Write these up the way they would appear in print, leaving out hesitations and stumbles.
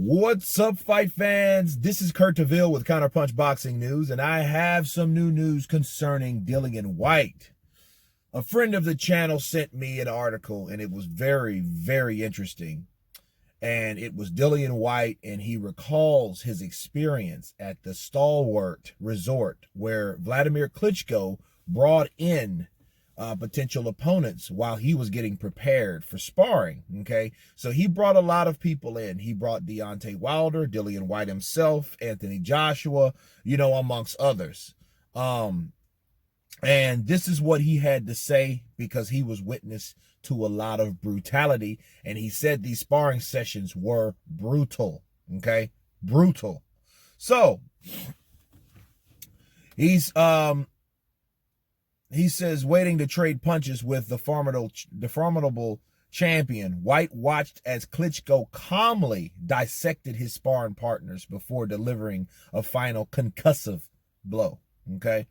What's up, fight fans? This is Kurt DeVille with Counterpunch Boxing News, and I have some new news concerning Dillian Whyte. A friend of the channel sent me an article, and it was very, very interesting. And it was Dillian Whyte, and he recalls his experience at the Stalwart Resort, where Vladimir Klitschko brought in potential opponents while he was getting prepared for sparring. Okay, so he brought a lot of people in. He brought Deontay Wilder, Dillian Whyte himself, Anthony Joshua, amongst others. And this is what he had to say, because he was witness to a lot of brutality, and he said these sparring sessions were brutal. Okay, brutal. So he says, waiting to trade punches with the formidable champion, Whyte watched as Klitschko calmly dissected his sparring partners before delivering a final concussive blow. Okay,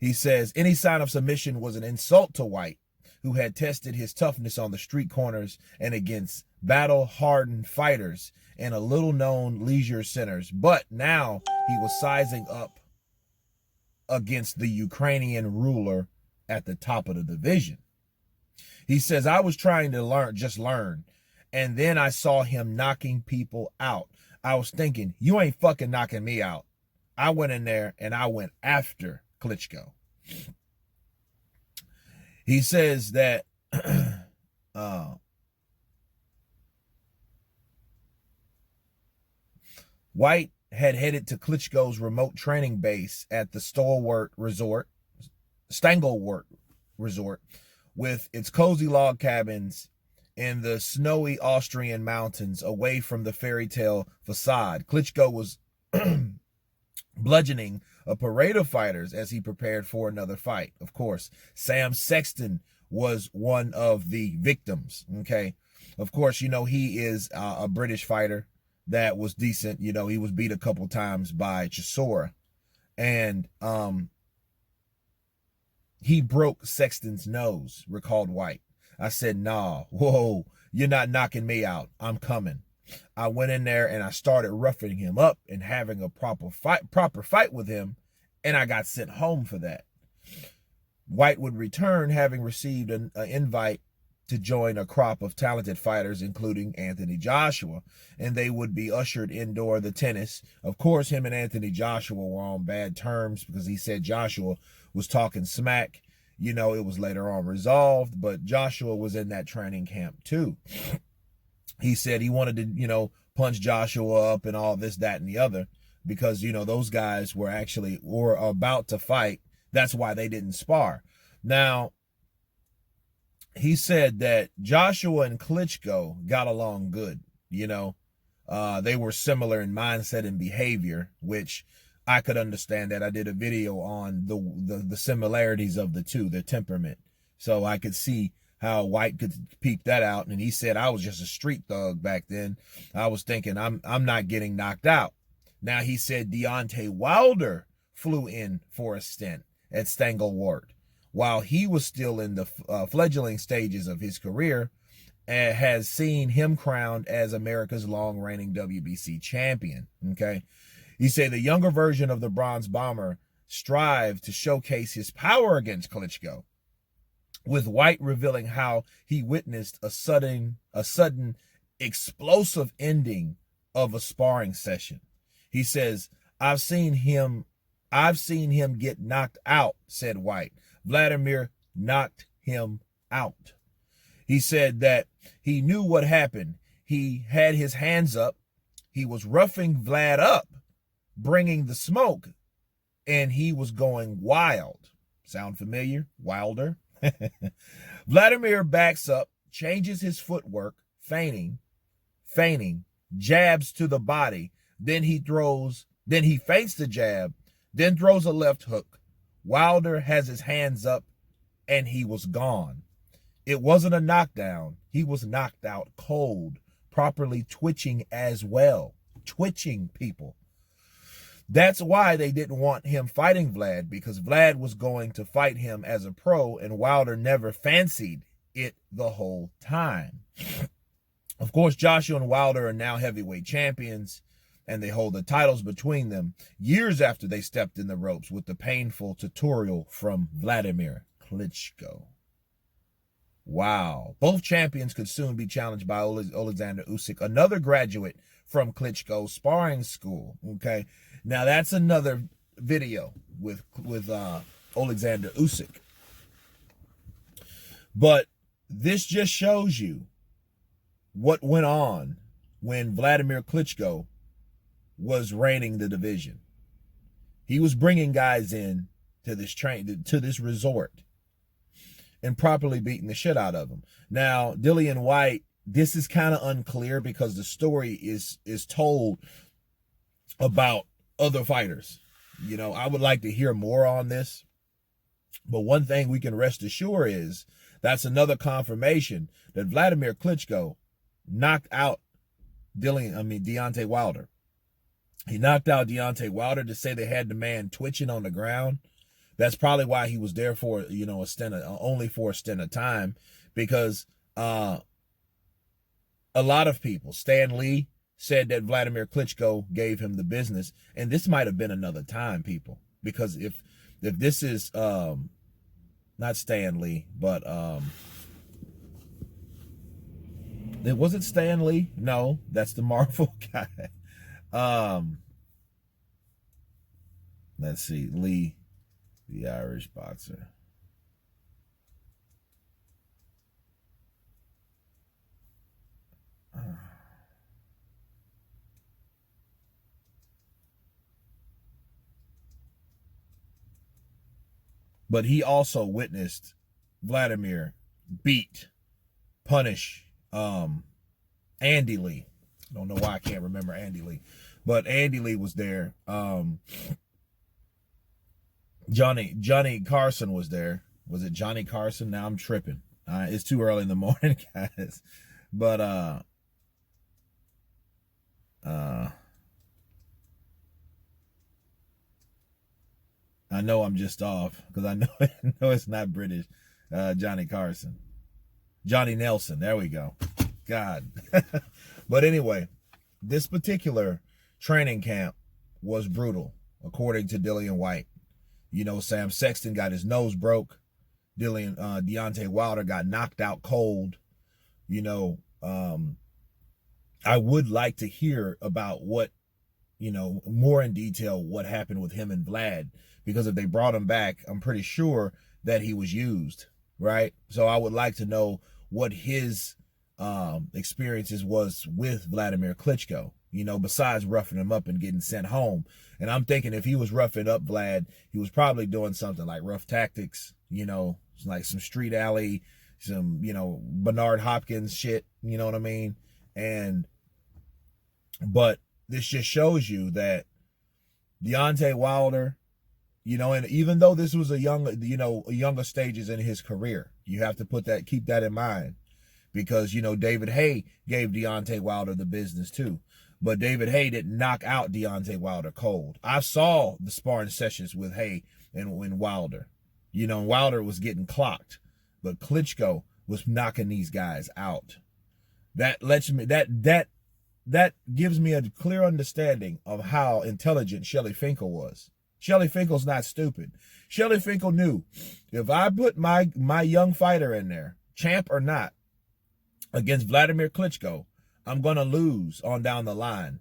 he says any sign of submission was an insult to Whyte, who had tested his toughness on the street corners and against battle-hardened fighters in a little-known leisure centers. But now he was sizing up against the Ukrainian ruler at the top of the division. He says, I was trying to learn, and then I saw him knocking people out. I was thinking, you ain't fucking knocking me out. I went in there and I went after Klitschko. He says that Whyte had headed to Klitschko's remote training base at the Stalwart Resort, with its cozy log cabins in the snowy Austrian mountains away from the fairy tale facade. Klitschko was bludgeoning a parade of fighters as he prepared for another fight. Of course, Sexton was one of the victims. Okay, of course, he is a British fighter that was decent. He was beat a couple times by Chisora, and he broke Sexton's nose, recalled Whyte. I said, nah, whoa, you're not knocking me out. I'm coming. I went in there and I started roughing him up and having a proper fight with him, and I got sent home for that. Whyte would return, having received an invite to join a crop of talented fighters, including Anthony Joshua, and they would be ushered indoor the tennis. Of course, him and Anthony Joshua were on bad terms because he said Joshua was talking smack. It was later on resolved, but Joshua was in that training camp too. He said he wanted to, punch Joshua up and all this, that, and the other, because, those guys were about to fight. That's why they didn't spar. Now, he said that Joshua and Klitschko got along good. They were similar in mindset and behavior, which I could understand that. I did a video on the similarities of the two, their temperament. So I could see how Whyte could peep that out. And he said, I was just a street thug back then. I was thinking I'm not getting knocked out. Now he said Deontay Wilder flew in for a stint at Stalwart while he was still in the fledgling stages of his career, and has seen him crowned as America's long-reigning WBC champion. Okay, he said the younger version of the Bronze Bomber strived to showcase his power against Klitschko, with Whyte revealing how he witnessed a sudden explosive ending of a sparring session. He says, I've seen him get knocked out, said Whyte. Vladimir knocked him out. He said that he knew what happened. He had his hands up. He was roughing Vlad up, bringing the smoke, and he was going wild. Sound familiar? Wilder? Vladimir backs up, changes his footwork, feigning, jabs to the body. Then he feints the jab, then throws a left hook. Wilder has his hands up, and he was gone. It wasn't a knockdown. He was knocked out cold, properly twitching as well. Twitching, people. That's why they didn't want him fighting Vlad, because Vlad was going to fight him as a pro, and Wilder never fancied it the whole time. Of course, Joshua and Wilder are now heavyweight champions, and they hold the titles between them years after they stepped in the ropes with the painful tutorial from Vladimir Klitschko. Wow. Both champions could soon be challenged by Alexander Usyk, another graduate from Klitschko's sparring school. Okay. Now that's another video with Alexander Usyk. But this just shows you what went on when Vladimir Klitschko was reigning the division. He was bringing guys in to this resort and properly beating the shit out of them. Now, Dillian Whyte, this is kind of unclear because the story is told about other fighters. You know, I would like to hear more on this. But one thing we can rest assured is that's another confirmation that Vladimir Klitschko knocked out Deontay Wilder. He knocked out Deontay Wilder. To say they had the man twitching on the ground, that's probably why he was there for, you know, only for a stint of time, because a lot of people, Stan Lee said that Vladimir Klitschko gave him the business, and this might have been another time, people, because if this is not Stan Lee, but it wasn't Stan Lee. No, that's the Marvel guy. Let's see, Lee, the Irish boxer. But he also witnessed Vladimir beat, punish Andy Lee. I don't know why I can't remember Andy Lee, but Andy Lee was there. Johnny Carson was there. Was it Johnny Carson? Now I'm tripping. It's too early in the morning, guys. But I know I'm just off because I know it's not British. Johnny Carson. Johnny Nelson. There we go. God. But anyway, this particular training camp was brutal, according to Dillian Whyte. You know, Sam Sexton got his nose broke. Deontay Wilder got knocked out cold. You know, I would like to hear about what, you know, more in detail what happened with him and Vlad, because if they brought him back, I'm pretty sure that he was used, right? So I would like to know what his experiences was with Vladimir Klitschko, you know, besides roughing him up and getting sent home. And I'm thinking if he was roughing up Vlad, he was probably doing something like rough tactics, you know, like some street alley, some, you know, Bernard Hopkins shit, you know what I mean? But this just shows you that Deontay Wilder, you know, and even though this was younger stages in his career, you have to keep that in mind, because, you know, David Haye gave Deontay Wilder the business too. But David Haye didn't knock out Deontay Wilder cold. I saw the sparring sessions with Haye and Wilder. You know, Wilder was getting clocked, but Klitschko was knocking these guys out. That gives me a clear understanding of how intelligent Shelly Finkel was. Shelly Finkel's not stupid. Shelly Finkel knew if I put my young fighter in there, champ or not, against Vladimir Klitschko, I'm gonna lose on down the line.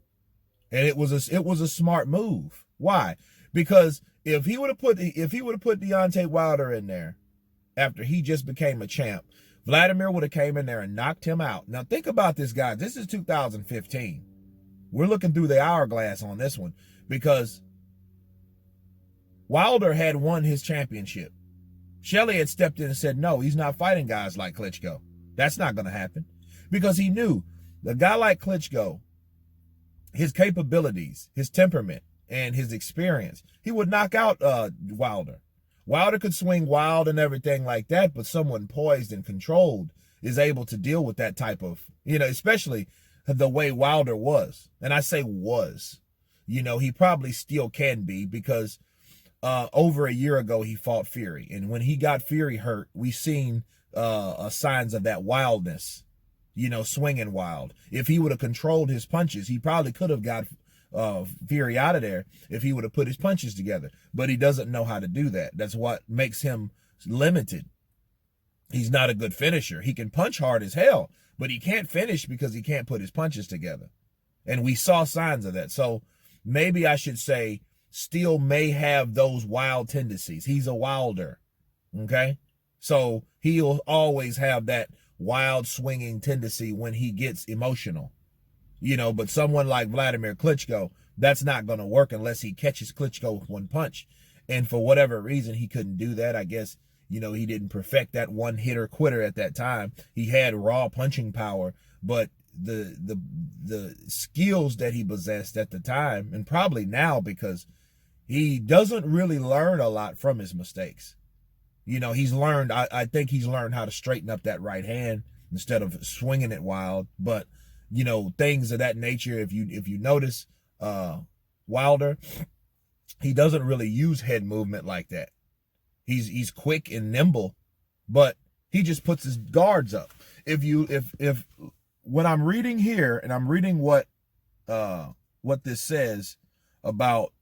And it was a smart move. Why? Because if he would have put Deontay Wilder in there after he just became a champ, Vladimir would have came in there and knocked him out. Now think about this, guys. This is 2015. We're looking through the hourglass on this one, because Wilder had won his championship. Shelly had stepped in and said, no, he's not fighting guys like Klitschko. That's not going to happen, because he knew a guy like Klitschko, his capabilities, his temperament, and his experience, he would knock out Wilder. Wilder could swing wild and everything like that, but someone poised and controlled is able to deal with that type of, you know, especially the way Wilder was. And I say was, you know, he probably still can be, because over a year ago he fought Fury. And when he got Fury hurt, we seen signs of that wildness you know, swinging wild. If he would have controlled his punches, he probably could have got Fury out of there if he would have put his punches together. But he doesn't know how to do that. That's what makes him limited. He's not a good finisher. He can punch hard as hell, but he can't finish because he can't put his punches together. And we saw signs of that. So maybe I should say Steele may have those wild tendencies. He's a wilder, okay? So he'll always have that wild swinging tendency when he gets emotional, you know, but someone like Vladimir Klitschko, that's not going to work unless he catches Klitschko with one punch. And for whatever reason, he couldn't do that. I guess, you know, he didn't perfect that one hitter quitter at that time. He had raw punching power, but the skills that he possessed at the time, and probably now, because he doesn't really learn a lot from his mistakes. You know, he's learned, I think he's learned how to straighten up that right hand instead of swinging it wild. But, you know, things of that nature, if you notice, Wilder, he doesn't really use head movement like that. He's quick and nimble, but he just puts his guards up. If when I'm reading here, and I'm reading what this says about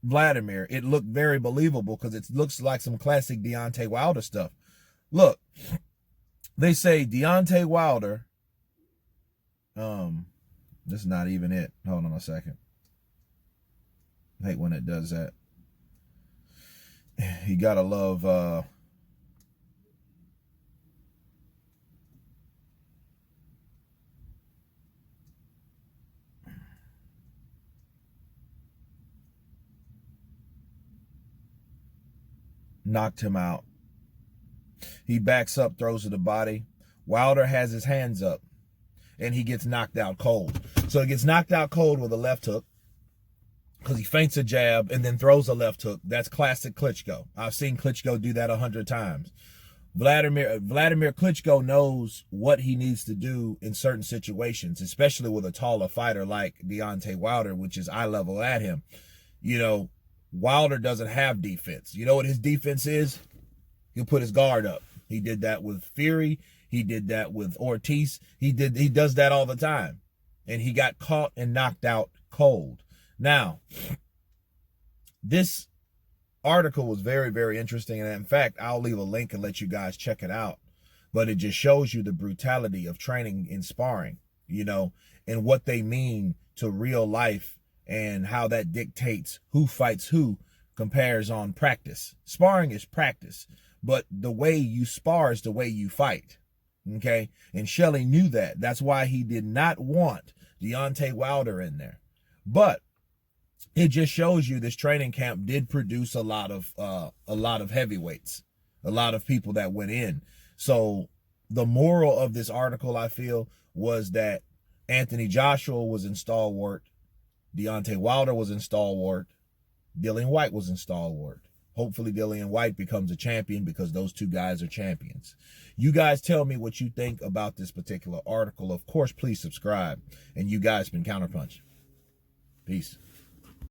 Vladimir, it looked very believable because it looks like some classic Deontay Wilder stuff. Look, they say Deontay Wilder, this is not even it. Hold on a second. I hate when it does that. You gotta love knocked him out. He backs up, throws to the body. Wilder has his hands up, and he gets knocked out cold. So he gets knocked out cold with a left hook because he feints a jab and then throws a left hook. That's classic Klitschko. I've seen Klitschko do that 100 times. Vladimir Klitschko knows what he needs to do in certain situations, especially with a taller fighter like Deontay Wilder, which is eye level at him. You know, Wilder doesn't have defense. You know what his defense is? He'll put his guard up. He did that with Fury. He did that with Ortiz. He does that all the time. And he got caught and knocked out cold. Now, this article was very, very interesting. And in fact, I'll leave a link and let you guys check it out. But it just shows you the brutality of training in sparring, you know, and what they mean to real life and how that dictates who fights who compares on practice. Sparring is practice, but the way you spar is the way you fight. Okay. And Shelley knew that. That's why he did not want Deontay Wilder in there. But it just shows you this training camp did produce a lot of heavyweights, a lot of people that went in. So the moral of this article, I feel, was that Anthony Joshua was in stalwart, Deontay Wilder was in stalwart, Dillian Whyte was in stalwart. Hopefully Dillian Whyte becomes a champion because those two guys are champions. You guys tell me what you think about this particular article. Of course, please subscribe. And you guys been Counterpunch. Peace.